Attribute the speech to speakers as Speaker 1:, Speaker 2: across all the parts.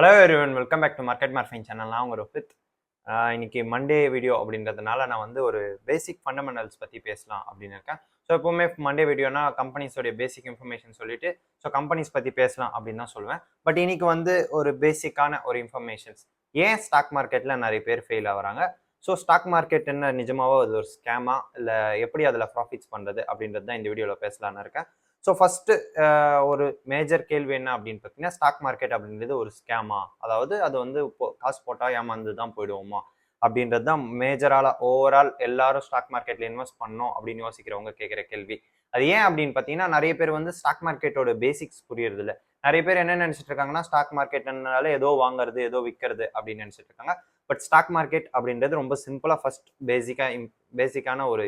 Speaker 1: Hello everyone, welcome back to market morphing channel. நான் உங்கள் ரோஹித். இன்னைக்கு மண்டே வீடியோ அப்படின்றதுனால நான் வந்து ஒரு பேசிக் ஃபண்டமெண்டல்ஸ் பற்றி பேசலாம் அப்படின்னு இருக்கேன். ஸோ எப்போவுமே மண்டே வீடியோனா கம்பெனிஸோடைய பேசிக் இன்ஃபர்மேஷன் சொல்லிட்டு கம்பெனிஸ் பற்றி பேசலாம் அப்படின்னு தான் சொல்லுவேன். பட் இன்னைக்கு வந்து ஒரு பேசிக்கான ஒரு இன்ஃபர்மேஷன்ஸ். ஏன் ஸ்டாக் மார்க்கெட்டில் நிறைய பேர் ஃபெயில் ஆகுறாங்க, ஸோ ஸ்டாக் மார்க்கெட் என்ன நிஜமாவோ அது ஒரு ஸ்கேமா, இல்லை எப்படி அதில் ப்ராஃபிட்ஸ் பண்ணுறது அப்படின்றது தான் இந்த வீடியோவில் பேசலான்னு இருக்கேன். ஸோ ஃபஸ்ட்டு ஒரு மேஜர் கேள்வி என்ன அப்படின்னு பார்த்தீங்கன்னா, ஸ்டாக் மார்க்கெட் அப்படின்றது ஒரு ஸ்கேமா, அதாவது அது வந்து காசு போட்டால் ஏமாந்து தான் போயிடுவோமா அப்படின்றது தான் மேஜரால ஓவரால் எல்லாரும் ஸ்டாக் மார்க்கெட்ல இன்வெஸ்ட் பண்ணோம் அப்படின்னு யோசிக்கிறவங்க கேட்குற கேள்வி. அது ஏன் அப்படின்னு பார்த்தீங்கன்னா, நிறைய பேர் வந்து ஸ்டாக் மார்க்கெட்டோட பேசிக்ஸ் புரியறது இல்லை. நிறைய பேர் என்ன நினைச்சிட்டு இருக்காங்கன்னா, ஸ்டாக் மார்க்கெட்னால ஏதோ வாங்குறது ஏதோ விற்கிறது அப்படின்னு நினைச்சிட்டு இருக்காங்க. பட் ஸ்டாக் மார்க்கெட் அப்படின்றது ரொம்ப சிம்பிளா ஃபர்ஸ்ட் பேசிக்கான ஒரு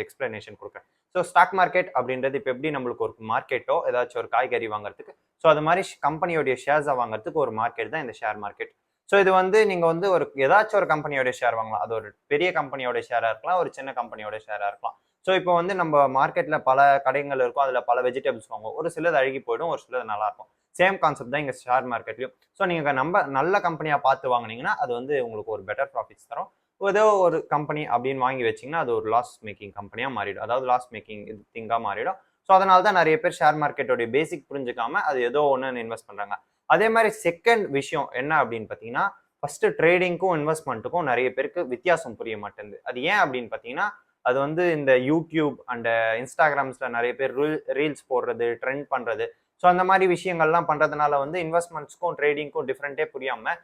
Speaker 1: எக்ஸ்பிளனேஷன் கொடுக்குறேன். ஸோ ஸ்டாக் மார்க்கெட் அப்படின்றது இப்போ எப்படி நம்மளுக்கு ஒரு மார்க்கெட்டோ ஏதாச்சும் ஒரு காய்கறி வாங்குறதுக்கு, ஸோ அது மாதிரி கம்பெனியோடைய ஷேர்ஸை வாங்குறதுக்கு ஒரு மார்க்கெட் தான் இந்த ஷேர் மார்க்கெட். ஸோ இது வந்து நீங்க வந்து ஒரு ஏதாச்சும் ஒரு கம்பெனியோட ஷேர் வாங்கலாம். அது ஒரு பெரிய கம்பெனியோட ஷேரா இருக்கலாம், ஒரு சின்ன கம்பெனியோட ஷேரா இருக்கலாம். ஸோ இப்போ வந்து நம்ம மார்க்கெட்ல பல கடைகள் இருக்கும், அதுல பல வெஜிடபிள்ஸ் வாங்குவோம். ஒரு சிலது அழுகி போயிடும், ஒரு சிலது நல்லா இருக்கும். சேம் கான்செப்ட் தான் இங்க ஷேர் மார்க்கெட்லயும். ஸோ நீங்க நல்ல கம்பெனியா பார்த்து வாங்கினீங்கன்னா அது வந்து உங்களுக்கு ஒரு பெட்டர் ப்ராஃபிட்ஸ் தரும். ஏதோ ஒரு கம்பெனி அப்படின்னு வாங்கி வச்சிங்கன்னா அது ஒரு லாஸ் மேக்கிங் கம்பெனியாக மாறிடும், அதாவது லாஸ் மேக்கிங் திங்காக மாறிடும். ஸோ அதனால தான் நிறைய பேர் ஷேர் மார்க்கெட்டோடைய பேசிக் புரிஞ்சுக்காம அது ஏதோ ஒன்று இன்வெஸ்ட் பண்ணுறாங்க. அதே மாதிரி செகண்ட் விஷயம் என்ன அப்படின்னு பார்த்தீங்கன்னா, ஃபர்ஸ்ட் ட்ரேடிங்க்கும் இன்வெஸ்ட்மெண்ட்டுக்கும் நிறைய பேருக்கு வித்தியாசம் புரிய மாட்டேங்குது. அது ஏன் அப்படின்னு பார்த்தீங்கன்னா, அது வந்து இந்த யூடியூப் அண்ட் இன்ஸ்டாகிராம்ஸ்ல நிறைய பேர் ரீல்ஸ் போடுறது, ட்ரெண்ட் பண்றது, ஸோ அந்த மாதிரி விஷயங்கள்லாம் பண்றதுனால வந்து இன்வெஸ்ட்மெண்ட்ஸ்க்கும் ட்ரேடிங்க்கும் டிஃப்ரெண்டே புரியாம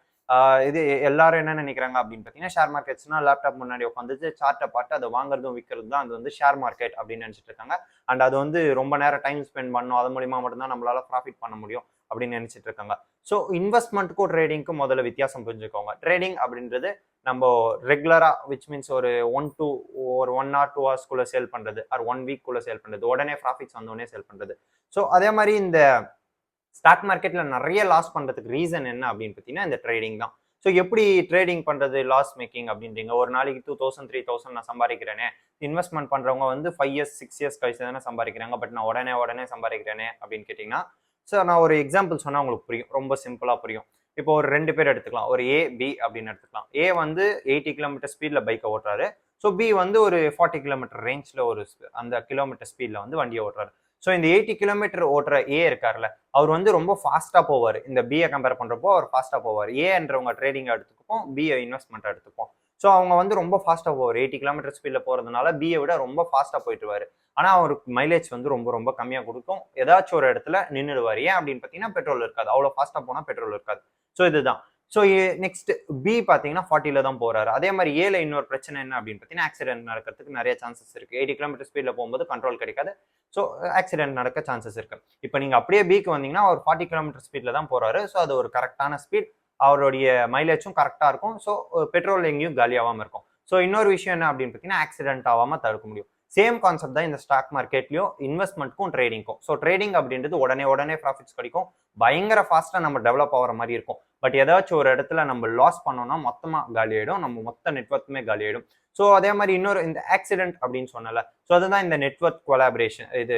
Speaker 1: இது எல்லாரும் என்ன நினைக்கிறாங்க அப்படின்னு பார்த்தீங்கன்னா, ஷேர் மார்க்கெட்ஸ்னா லேப்டாப் முன்னாடி உட்காந்துட்டு சார்ட்டை பார்த்து அதை வாங்குறதும் விற்கிறது தான் அது வந்து ஷேர் மார்க்கெட் அப்படின்னு நினைச்சிட்டு இருக்காங்க. அண்ட் அது வந்து ரொம்ப நேரம் டைம் ஸ்பெண்ட் பண்ணணும், அது மூலியமா மட்டும்தான் நம்மளால ப்ராஃபிட் பண்ண முடியும் அப்படின்னு நினைச்சிட்டு இருக்காங்க. ஸோ இன்வெஸ்ட்மெண்ட்டுக்கும் ட்ரேடிங்க்கும் முதல்ல வித்தியாசம் புரிஞ்சுக்கோங்க. ட்ரேடிங் அப்படின்றது நம்ம ரெகுலரா விச் மீன்ஸ் ஒரு 1 ஆர் 2 ஹவர்ஸ்க்குள்ள சேல் பண்றது, ஆர் 1 வீக்குள்ள சேல் பண்றது, உடனே ப்ராஃபிட்ஸ் வந்தோடனே சேல் பண்றது. ஸோ அதே மாதிரி இந்த ஸ்டாக் மார்க்கெட்ல நிறைய லாஸ் பண்றதுக்கு ரீசன் என்ன அப்படின்னு பார்த்தீங்கன்னா, இந்த ட்ரேடிங் தான். ஸோ எப்படி ட்ரேடிங் பண்றது லாஸ் மேக்கிங் அப்படின்றீங்க, ஒரு நாளைக்கு 2000 3000 நான் சம்பாதிக்கிறேனே, இன்வெஸ்ட்மெண்ட் பண்றவங்க வந்து 5 இயர்ஸ் 6 இயர்ஸ் கழிச்சு தானே சம்பாதிக்கிறாங்க, பட் நான் உடனே சம்பாதிக்கிறேனே அப்படின்னு கேட்டீங்கன்னா, ஸோ நான் ஒரு எக்ஸாம்பிள் சொன்னா உங்களுக்கு புரியும், ரொம்ப சிம்பிளா புரியும். இப்போ ஒரு 2 பேர் எடுத்துக்கலாம், ஒரு ஏ பி அப்படின்னு எடுத்துக்கலாம். ஏ வந்து 80 கிலோமீட்டர் ஸ்பீட்ல பைக்கை ஓட்டுறாரு. ஸோ பி வந்து ஒரு 40 கிலோமீட்டர் ரேஞ்ச்ல ஒரு அந்த கிலோமீட்டர் ஸ்பீட்ல வந்து வண்டியை ஓட்டுறாரு. ஸோ இந்த 80 கிலோமீட்டர் ஓட்டுற ஏ இருக்காருல்ல, அவர் வந்து ரொம்ப ஃபாஸ்டா போவார். இந்த பியை கம்பேர் பண்றப்போ அவர் ஃபாஸ்டா போவார். ஏன்றவங்க ட்ரேடிங் எடுத்துப்போம், பிஐ இன்வெஸ்ட்மெண்ட் எடுத்துப்போம். ஸோ அவங்க வந்து ரொம்ப ஃபாஸ்டா போவார். 80 கிலோமீட்டர் ஸ்பீட்ல போறதுனால பியை விட ரொம்ப ஃபாஸ்டா போயிட்டுவாரு. ஆனா அவருக்கு மைலேஜ் வந்து ரொம்ப ரொம்ப கம்மியா கொடுக்கும். ஏதாச்சும் ஒரு இடத்துல நின்றுடுவார். ஏன் அப்படின்னு பார்த்தீங்கன்னா, பெட்ரோல் இருக்காது. அவ்வளோ ஃபாஸ்டா போனா பெட்ரோல் இருக்காது. ஸோ இதுதான். ஸோ நெக்ஸ்ட் பி பார்த்தீங்கன்னா 40ல தான் போறாரு. அதே மாதிரி ஏல இன்னொரு பிரச்சனை என்ன அப்படின்னு பார்த்தீங்கன்னா, ஆக்சிடென்ட் நடக்கிறதுக்கு நிறைய சான்சஸ் இருக்கு. 80 கிலோமீட்டர் ஸ்பீட்ல போகும்போது கண்ட்ரோல் கிடைக்காது. ஸோ ஆக்சிடென்ட் நடக்க சான்சஸ் இருக்கு. இப்போ நீங்க அப்படியே பிக்கு வந்தீங்கன்னா அவர் 40 கிலோமீட்டர் ஸ்பீட்ல தான் போறாரு. ஸோ அது ஒரு கரெக்டான ஸ்பீட், அவருடைய மைலேஜும் கரெக்டா இருக்கும். ஸோ பெட்ரோல் எங்கேயும் காலியாகாம இருக்கும். ஸோ இன்னொரு விஷயம் என்ன அப்படின்னு பார்த்தீங்கன்னா, ஆக்சிடென்ட் ஆகாம தடுக்க முடியும். சேம் கான்செப்ட் தான் இந்த ஸ்டாக் மார்க்கெட்லயும் இன்வெஸ்ட்மெண்ட்க்கும் ட்ரேடிங்க்கும். ஸோ ட்ரேடிங் அப்படின்றது உடனே ப்ராஃபிட்ஸ் கிடைக்கும், பயங்கர ஃபாஸ்டா நம்ம டெவலப் ஆகிற மாதிரி இருக்கும். பட் ஏதாச்சும் ஒரு இடத்துல நம்ம லாஸ் பண்ணோம்னா மொத்தமா காலி ஆயிடும், நம்ம மொத்த நெட்வொர்க்குமே காலி ஆயிடும். ஸோ அதே மாதிரி இன்னொரு இந்த ஆக்சிடென்ட் அப்படின்னு சொன்னல, ஸோ அதுதான் இந்த நெட்வொர்க் கொலாபரேஷன். இது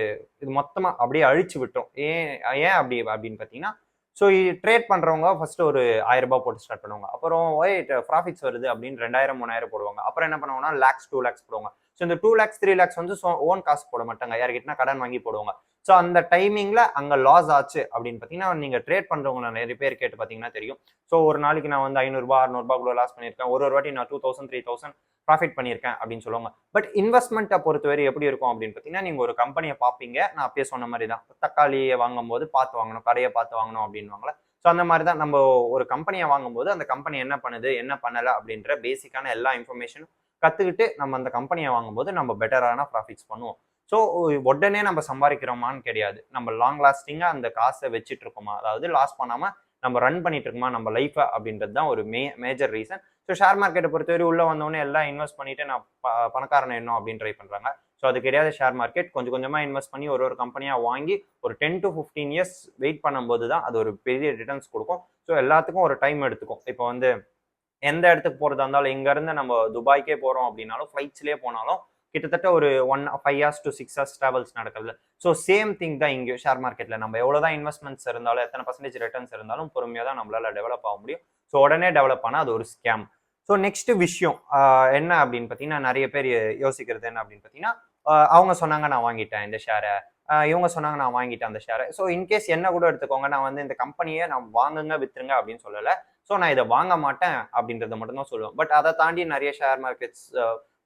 Speaker 1: மொத்தமா அப்படியே அழிச்சு விட்டோம். ஏன் ஏன் அப்படி அப்படின்னு பார்த்தீங்கன்னா, ஸோ ட்ரேட் பண்றவங்க ஃபர்ஸ்ட் ஒரு 1000 ரூபாய் போட்டு ஸ்டார்ட் பண்ணுவாங்க. அப்புறம் ப்ராஃபிட்ஸ் வருது அப்படின்னு 2000 3000 போடுவாங்க. அப்புறம் என்ன பண்ணுவாங்கன்னா லேக்ஸ் 2 லேக்ஸ் போடுவாங்க. ஸோ இந்த 2 லேக்ஸ் 3 லேக்ஸ் வந்து ஓன் காசு போட மாட்டாங்க, யார்கிட்டனா கடன் வாங்கி போடுவாங்க. ஸோ அந்த டைமிங்ல அங்க லாஸ் ஆச்சு அப்படின்னு பார்த்தீங்கன்னா, நீங்க ட்ரேட் பண்றவங்க நிறைய பேர் கேட்டு பார்த்தீங்கன்னா தெரியும். ஸோ ஒரு நாளைக்கு நான் வந்து 500 ரூபாய் 600 ரூபாய் லாஸ் பண்ணியிருக்கேன், ஒரு வாட்டி நான் 2000 3000 ப்ராஃபிட் பண்ணியிருக்கேன் அப்படின்னு சொல்லுவாங்க. பட் இன்வெஸ்ட்மெண்ட்டை பொறுத்தவரை எப்படி இருக்கும் அப்படின்னு பார்த்தீங்கன்னா, நீங்க ஒரு கம்பெனியை பார்ப்பீங்க, நான் அப்பயே சொன்ன மாதிரி தான், தக்காளியை வாங்கும் போது பார்த்து வாங்கணும், கடையை பார்த்து வாங்கணும் அப்படின்வாங்களே. ஸோ அந்த மாதிரி தான் நம்ம ஒரு கம்பெனியை வாங்கும்போது அந்த கம்பெனி என்ன பண்ணுது என்ன பண்ணலை அப்படின்ற பேசிக்கான எல்லா இன்ஃபர்மேஷனும் கற்றுக்கிட்டு நம்ம அந்த கம்பெனியை வாங்கும்போது நம்ம பெட்டரான ப்ராஃபிட்ஸ் பண்ணுவோம். ஸோ உடனே நம்ம சம்பாதிக்கிறோமான்னு கிடையாது, நம்ம லாங் லாஸ்டிங்காக அந்த காசை வச்சுட்டு இருக்கோமா, அதாவது லாஸ் பண்ணாமல் நம்ம ரன் பண்ணிட்டு இருக்கோமா நம்ம லைஃபை அப்படின்றது தான் ஒரு மேஜர் ரீசன். ஸோ ஷேர் மார்க்கெட்டை பொறுத்தவரை உள்ள வந்தோடனே எல்லாம் இன்வெஸ்ட் பண்ணிட்டு நான் பணக்காரன் என்ன அப்படின்னு ட்ரை பண்ணுறாங்க. ஸோ அது கிடையாது. ஷேர் மார்க்கெட் கொஞ்சம் கொஞ்சமாக இன்வெஸ்ட் பண்ணி ஒரு கம்பெனியாக வாங்கி ஒரு 10 to 15 இயர்ஸ் வெயிட் பண்ணும்போது தான் அது ஒரு பெரிய ரிட்டர்ன்ஸ் கொடுக்கும். ஸோ எல்லாத்துக்கும் ஒரு டைம் எடுத்துக்கும். இப்போ வந்து எந்த இடத்துக்கு போகிறதா இருந்தாலும், இங்கேருந்து நம்ம துபாய்க்கே போகிறோம் அப்படின்னாலும், ஃப்ளைட்ஸ்லேயே போனாலும் கிட்டத்தட்ட ஒரு 5 hours to 6 hours டிராவல்ஸ் நடக்குது. ஸோ சேம் திங் தான் இங்கேயும் ஷேர் மார்க்கெட்ல நம்ம எவ்வளோதான் இன்வெஸ்ட்மெண்ட்ஸ் இருந்தாலும் எத்தனை பர்சன்டேஜ் ரிட்டர்ன்ஸ் இருந்தாலும் பொறுமையாக தான் நம்மளால டெவலப் ஆக முடியும். ஸோ உடனே டெவலப் ஆனால் அது ஒரு ஸ்கேம். ஸோ நெக்ஸ்ட் விஷயம் என்ன அப்படின்னு பார்த்தீங்கன்னா, நிறைய பேர் யோசிக்கிறது என்ன அப்படின்னு பார்த்தீங்கன்னா, அவங்க சொன்னாங்க நான் வாங்கிட்டேன் இந்த ஷேரை, இவங்க சொன்னாங்க நான் வாங்கிட்டேன் அந்த ஷேரை. ஸோ இன்கேஸ் என்ன கூட எடுத்துக்கோங்க, நான் வந்து இந்த கம்பெனியை நான் வாங்குங்க வித்துருங்க அப்படின்னு சொல்லலை. ஸோ நான் இதை வாங்க மாட்டேன் அப்படின்றத மட்டும் தான் சொல்லுவேன். பட் அதை தாண்டி நிறைய ஷேர் மார்க்கெட்ஸ்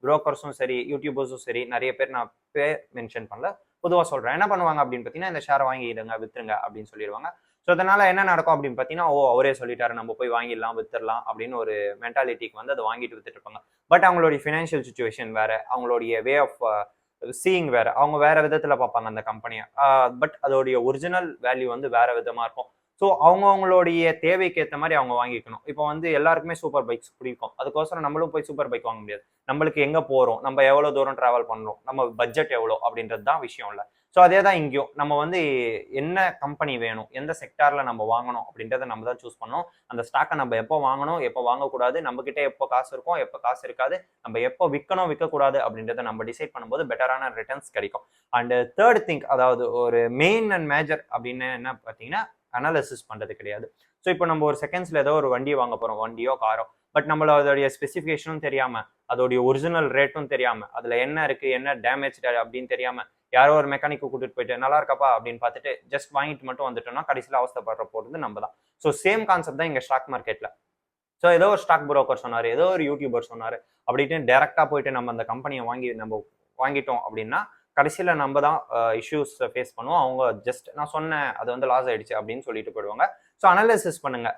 Speaker 1: புரோக்கர்ஸும் சரி, யூடியூபர்ஸும் சரி, நிறைய பேர் நான் பேர் மென்ஷன் பண்ணல, பொதுவாக சொல்கிறேன், என்ன பண்ணுவாங்க அப்படின்னு பார்த்தீங்கன்னா, இந்த ஷேரை வாங்கிடுங்க வித்துருங்க அப்படின்னு சொல்லிடுவாங்க. ஸோ அதனால என்ன நடக்கும் அப்படின்னு பார்த்தீங்கன்னா, அவரே சொல்லிட்டாரு நம்ம போய் வாங்கிடலாம் வித்துடலாம் அப்படின்னு ஒரு மென்டாலிட்டிக்கு வந்து அதை வாங்கிட்டு வித்துட்டு இருப்பாங்க. பட் அவங்களுடைய ஃபினான்ஷியல் சுச்சுவேஷன் வேற, அவங்களுடைய வே ஆஃப் சீயிங் வேற, அவங்க வேற விதத்துல பார்ப்பாங்க அந்த கம்பெனியை. பட் அதோடைய ஒரிஜினல் வேல்யூ வந்து வேற விதமா இருக்கும். ஸோ அவங்களுடைய தேவைக்கு ஏற்ற மாதிரி அவங்க வாங்கிக்கணும். இப்போ வந்து எல்லாருக்குமே சூப்பர் பைக்ஸ் பிடிக்கும், அதுக்கோசரம் நம்மளும் போய் சூப்பர் பைக் வாங்க முடியாது. நம்மளுக்கு எங்க போறோம், நம்ம எவ்வளவு தூரம் டிராவல் பண்றோம், நம்ம பட்ஜெட் எவ்வளோ அப்படின்றது தான் விஷயம் இல்லை. ஸோ அதே தான் இங்கேயும் நம்ம வந்து என்ன கம்பெனி வேணும், எந்த செக்டார்ல நம்ம வாங்கணும் அப்படின்றத நம்ம தான் சூஸ் பண்ணணும். அந்த ஸ்டாக்கை நம்ம எப்போ வாங்கணும், எப்போ வாங்கக்கூடாது, நம்ம கிட்ட எப்போ காசு இருக்கும், எப்போ காசு இருக்காது, நம்ம எப்போ விற்கணும் விற்கக்கூடாது அப்படின்றத நம்ம டிசைட் பண்ணும்போது பெட்டரான ரிட்டர்ன்ஸ் கிடைக்கும். அண்ட் தேர்ட் திங், அதாவது ஒரு மெயின் அண்ட் மேஜர் அப்படின்னு என்ன பார்த்தீங்கன்னா, அனாலிசிஸ் பண்றது கிடையாது. ஸோ இப்போ நம்ம ஒரு செகண்ட்ஸ்ல ஏதோ ஒரு வண்டி வாங்க போறோம், வண்டியோ காரோ, பட் நம்மள அதோடைய ஸ்பெசிஃபிகேஷனும் தெரியாம, அதோடைய ஒரிஜினல் ரேட்டும் தெரியாம, அதுல என்ன இருக்கு என்ன டேமேஜ் அப்படின்னு தெரியாம, யாரோ ஒரு மெக்கானிக்கு கூட்டிட்டு போயிட்டு நல்லா இருக்காப்பா அப்படின்னு பார்த்துட்டு ஜஸ்ட் வாங்கிட்டு மட்டும் வந்துட்டோம்னா கடைசியில் அவஸ்தைப்படுற போறது நம்ம தான். ஸோ சேம் கான்செப்ட் தான் இங்க ஸ்டாக் மார்க்கெட்ல. ஸோ ஏதோ ஒரு ஸ்டாக் புரோக்கர் சொன்னாரு, ஏதோ ஒரு யூடியூபர் சொன்னாரு அப்படின்னு டைரக்டா போயிட்டு நம்ம அந்த கம்பெனியை நம்ம வாங்கிட்டோம் அப்படின்னா கடைசியில் நம்ம தான் இஷ்யூஸ் ஃபேஸ் பண்ணுவோம். அவங்க ஜஸ்ட் நான் சொன்னேன் அது வந்து லாஸ் ஆயிடுச்சு அப்படின்னு சொல்லிட்டு போயிடுவாங்க. ஸோ அனாலிசிஸ் பண்ணுங்க,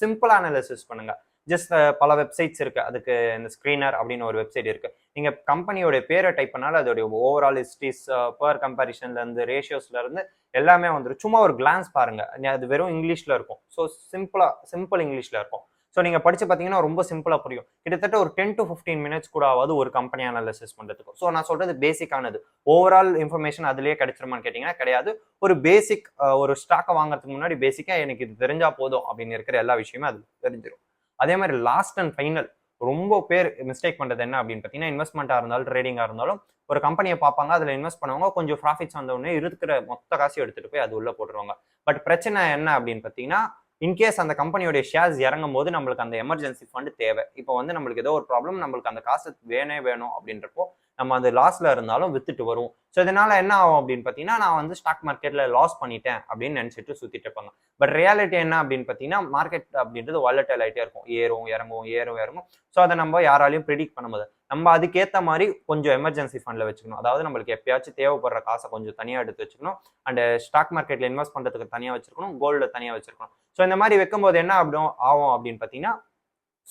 Speaker 1: சிம்பிளா அனாலிசிஸ் பண்ணுங்க. ஜஸ்ட் பல வெப்சைட்ஸ் இருக்கு, அதுக்கு இந்த ஸ்க்ரீனர் அப்படின்னு ஒரு வெப்சைட் இருக்கு. நீங்க கம்பெனியோட பேரை டைப் பண்ணாலும் அதோடைய ஓவரால் ஹிஸ்ட்ரிஸ், பர் கம்பேரிஷன்ல இருந்து, ரேஷியோஸ்ல இருந்து எல்லாமே வந்துடும். சும்மா ஒரு கிளான்ஸ் பாருங்க, அது வெறும் இங்கிலீஷ்ல இருக்கும். ஸோ சிம்பிள் இங்கிலீஷ்ல இருக்கும். ஸோ நீங்க படிச்சு பார்த்தீங்கன்னா ரொம்ப சிம்பிளா புரியும். கிட்டத்தட்ட ஒரு 10 to 15 மினிட்ஸ் கூட ஆகாது ஒரு கம்பெனி அனாலிசிஸ் பண்றதுக்கு. ஸோ நான் சொல்றது பேசிக்கானது. ஓவரால் இன்ஃபர்மேஷன் அதுலயே கிடைச்சிருமான்னு கேட்டீங்கன்னா கிடையாது. ஒரு பேசிக், ஒரு ஸ்டாக்கை வாங்குறதுக்கு முன்னாடி பேசிக்கா எனக்கு இது தெரிஞ்சா போதும் அப்படின்னு இருக்கிற எல்லா விஷயமே அது தெரிஞ்சிடும். அதே மாதிரி லாஸ்ட் அண்ட் ஃபைனல் ரொம்ப பேர் மிஸ்டேக் பண்றது என்ன அப்படின்னு பார்த்தீங்கன்னா, இன்வெஸ்ட்மெண்ட்டாக இருந்தாலும் ட்ரேடிங்காக இருந்தாலும் ஒரு கம்பெனியை பார்ப்பாங்க, அதில் இன்வெஸ்ட் பண்ணுவாங்க, கொஞ்சம் ப்ராஃபிட்ஸ் வந்த உடனே இருக்கிற மொத்த காசையும் எடுத்துட்டு போய் அது உள்ள போட்டுருவாங்க. பட் பிரச்சனை என்ன அப்படின்னு பார்த்தீங்கன்னா, இன்கேஸ் அந்த கம்பெனியோட ஷேர்ஸ் இறங்கும் போது நம்மளுக்கு அந்த எமர்ஜென்சி ஃபண்ட் தேவை. இப்போ வந்து நம்மளுக்கு ஏதோ ஒரு ப்ராப்ளம், நம்மளுக்கு அந்த காசு வேணும் அப்படின்றப்போ நம்ம அந்த லாஸ்ல இருந்தாலும் வித்துட்டு வரும். ஸோ இதனால என்ன ஆகும் அப்படின்னு பார்த்தீங்கன்னா, நான் வந்து ஸ்டாக் மார்க்கெட்ல லாஸ் பண்ணிட்டேன் அப்படின்னு நினைச்சிட்டு சுத்திட்டு இருப்பாங்க. பட் ரியாலிட்டி என்ன அப்படின்னு பார்த்தீங்கன்னா, மார்க்கெட் அப்படின்றது வாலடைல் ஆகிட்டே இருக்கும், ஏறும் இறங்கும். ஸோ அதை நம்ம யாராலையும் ப்ரிடிக்ட் பண்ண முடியாது. நம்ம அதுக்கேற்ற மாதிரி கொஞ்சம் எமர்ஜென்சி ஃபண்ட்ல வச்சுக்கணும். அதாவது நம்மளுக்கு எப்பயாச்சும் தேவைப்படுற காசை கொஞ்சம் தனியாக எடுத்து வச்சுக்கணும். அண்ட் ஸ்டாக் மார்க்கெட்ல இன்வெஸ்ட் பண்றதுக்கு தனியாக வச்சிருக்கணும், கோல்டு தனியாக வச்சிருக்கணும். ஸோ இந்த மாதிரி வைக்கும்போது என்ன ஆகும் அப்படின்னு பார்த்தீங்கன்னா,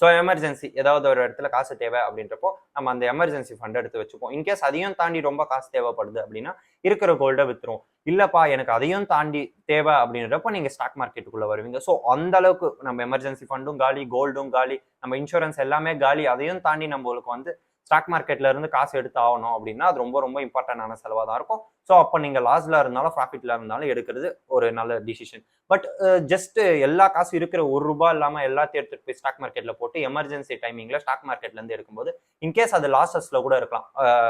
Speaker 1: ஸோ எமர்ஜென்சி ஏதாவது ஒரு இடத்துல காசு தேவை அப்படின்றப்போ நம்ம அந்த எமர்ஜென்சி ஃபண்ட் எடுத்து வச்சுப்போம். இன்கேஸ் அதையும் தாண்டி ரொம்ப காசு தேவைப்படுது அப்படின்னா இருக்கிற கோல்டை வித்துரும். இல்லப்பா எனக்கு அதையும் தாண்டி தேவை அப்படின்றப்போ நீங்க ஸ்டாக் மார்க்கெட்டுக்குள்ள வருவீங்க. ஸோ அந்த அளவுக்கு நம்ம எமர்ஜென்சி ஃபண்டும் காலி, கோல்டும் காலி, நம்ம இன்சூரன்ஸ் எல்லாமே காலி. அதையும் தாண்டி நம்மளுக்கு வந்து ஸ்டாக் மார்க்கெட்ல இருந்து காசு எடுத்து ஆகணும் அப்படின்னா அது ரொம்ப ரொம்ப இம்பார்ட்டன்டான செலவாக தான் இருக்கும். ஸோ அப்போ நீங்க லாஸ்ல இருந்தாலும் ப்ராஃபிட்ல இருந்தாலும் எடுக்கிறது ஒரு நல்ல டிசிஷன். பட் ஜஸ்ட் எல்லா காசும் இருக்கிற ₹1 இல்லாம எல்லாத்தையும் எடுத்துட்டு போய் ஸ்டாக் மார்க்கெட்ல போட்டு எமர்ஜென்சி டைமிங்ல ஸ்டாக் மார்க்கெட்ல இருந்து எடுக்கும்போது இன்கேஸ் அது லாசஸ்ல கூட இருக்கலாம்.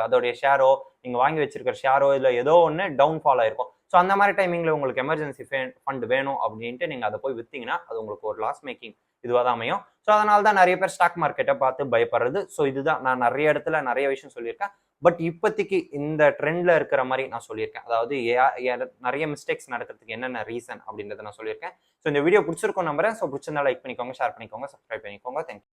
Speaker 1: அதோடைய ஷேரோ, நீங்க வாங்கி வச்சிருக்கிற ஷேரோ இல்ல ஏதோ ஒன்று டவுன்ஃபால் ஆயிருக்கும். ஸோ அந்த மாதிரி டைமிங்ல உங்களுக்கு எமர்ஜென்சி ஃபண்ட் வேணும் அப்படின்ட்டு நீங்க அதை போய் வித்தீங்கன்னா அது உங்களுக்கு ஒரு லாஸ் மேக்கிங் இதுவாக தான் அமையும். ஸோ அதனால தான் நிறைய பேர் ஸ்டாக் மார்க்கெட்டை பார்த்து பயப்படுறது. ஸோ இதுதான் நான் நிறைய இடத்துல நிறைய விஷயம் சொல்லியிருக்கேன். பட் இப்போதைக்கு இந்த ட்ரெண்ட்ல இருக்கிற மாதிரி நான் சொல்லியிருக்கேன். அதாவது நிறைய மிஸ்டேக்ஸ் நடக்கிறதுக்கு என்னென்ன ரீசன் அப்படின்றத நான் சொல்லியிருக்கேன். ஸோ இந்த வீடியோ பிடிச்சிருக்கும் நம்புறேன். ஸோ பிடிச்சிருந்தா லைக் பண்ணிக்கோங்க, ஷேர் பண்ணிக்கோங்க, சப்ஸ்கிரைப் பண்ணிக்கோங்க. தேங்க்யூ.